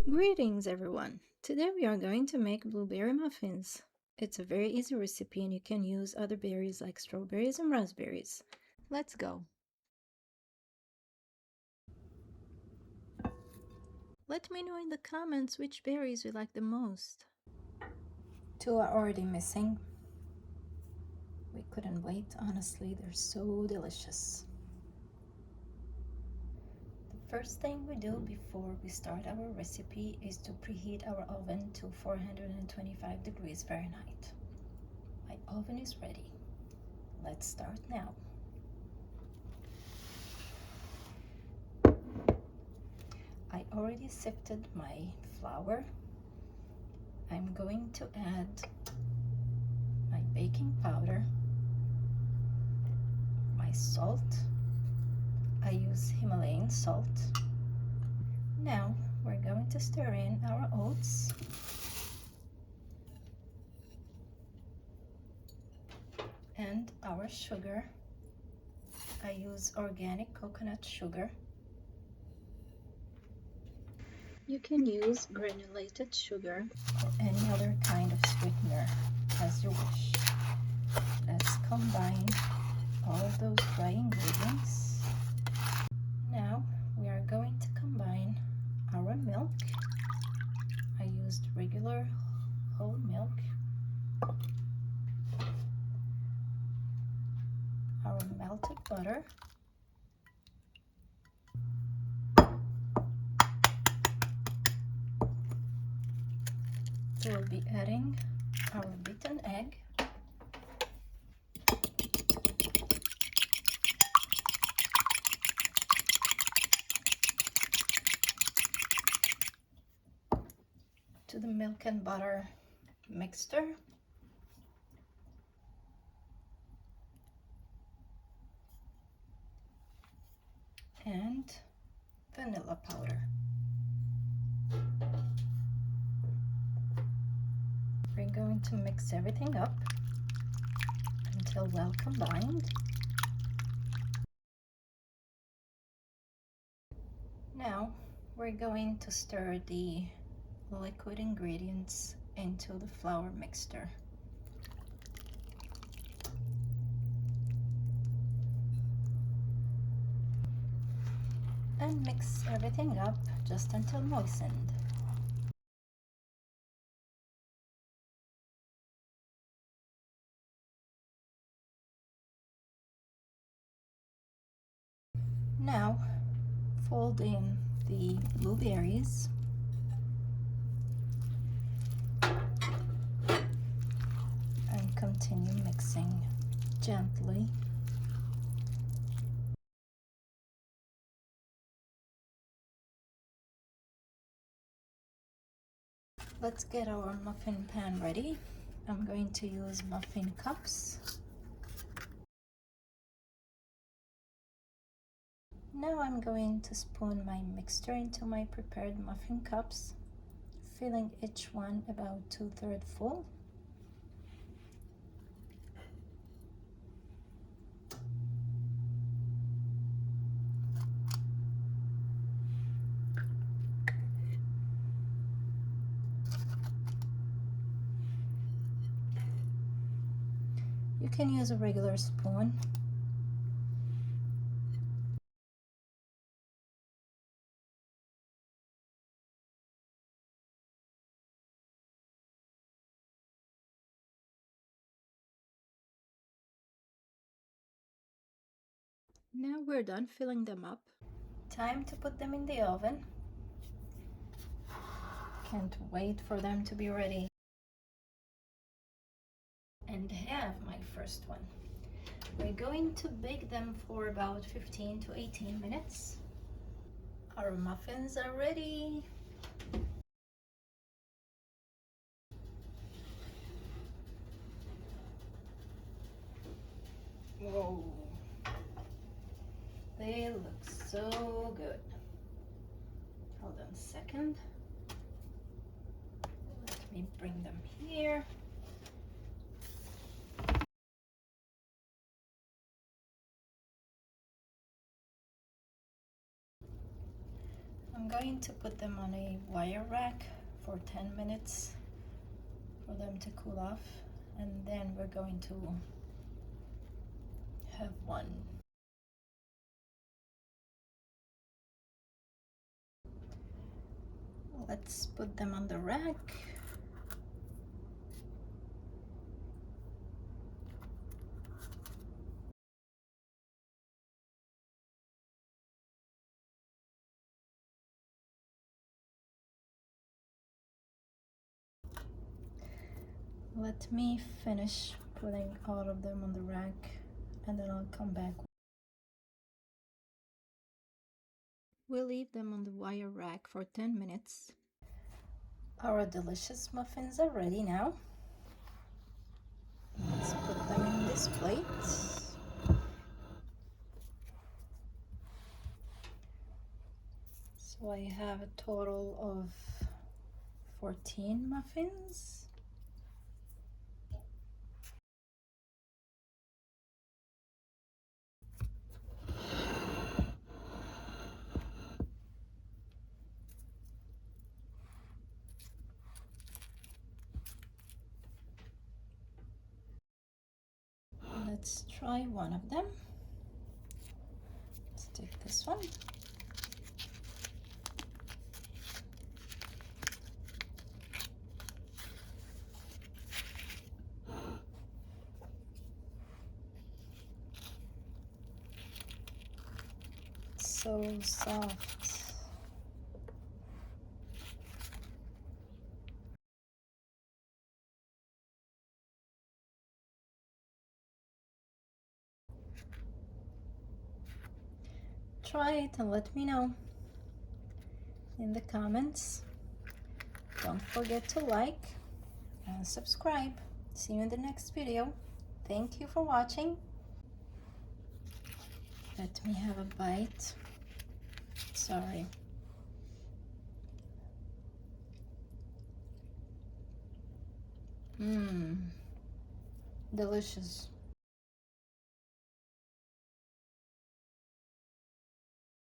Greetings everyone! Today we are going to make blueberry muffins. It's a very easy recipe and you can use other berries like strawberries and raspberries. Let's go! Let me know in the comments which berries you like the most. Two are already missing. We couldn't wait, honestly, they're so delicious. The first thing we do before we start our recipe is to preheat our oven to 425 degrees Fahrenheit. My oven is ready. Let's start now. I already sifted my flour. I'm going to add my baking powder, my salt. I use Himalayan salt. Now we're going to stir in our oats and our sugar. I use organic coconut sugar. You can use granulated sugar or any other kind of sweetener as you wish. Let's combine all of those dry ingredients. Now we are going to combine our milk. I used regular whole milk, our melted butter, we'll be adding our beaten egg, to the milk and butter mixture, and vanilla powder. We're going to mix everything up until well combined. Now we're going to stir the liquid ingredients into the flour mixture. And mix everything up just until moistened. Now fold in the blueberries and continue mixing gently. Let's get our muffin pan ready. I'm going to use muffin cups. Now I'm going to spoon my mixture into my prepared muffin cups, filling each one about 2/3 full. You can use a regular spoon. Now we're done filling them up. Time to put them in the oven. Can't wait for them to be ready. And have my first one. We're going to bake them for about 15 to 18 minutes. Our muffins are ready. Whoa, they look so good. Hold on a second. Let me bring them here. I'm going to put them on a wire rack for 10 minutes for them to cool off, and then we're going to have one. Let's put them on the rack. Let me finish putting all of them on the rack, and then I'll come back. We'll leave them on the wire rack for 10 minutes. Our delicious muffins are ready now. Let's put them in this plate. So I have a total of 14 muffins. Let's try one of them. Let's take this one. So soft. Try it and let me know in the comments. Don't forget to like and subscribe. See you in the next video. Thank you for watching. Let me have a bite. Sorry. Delicious.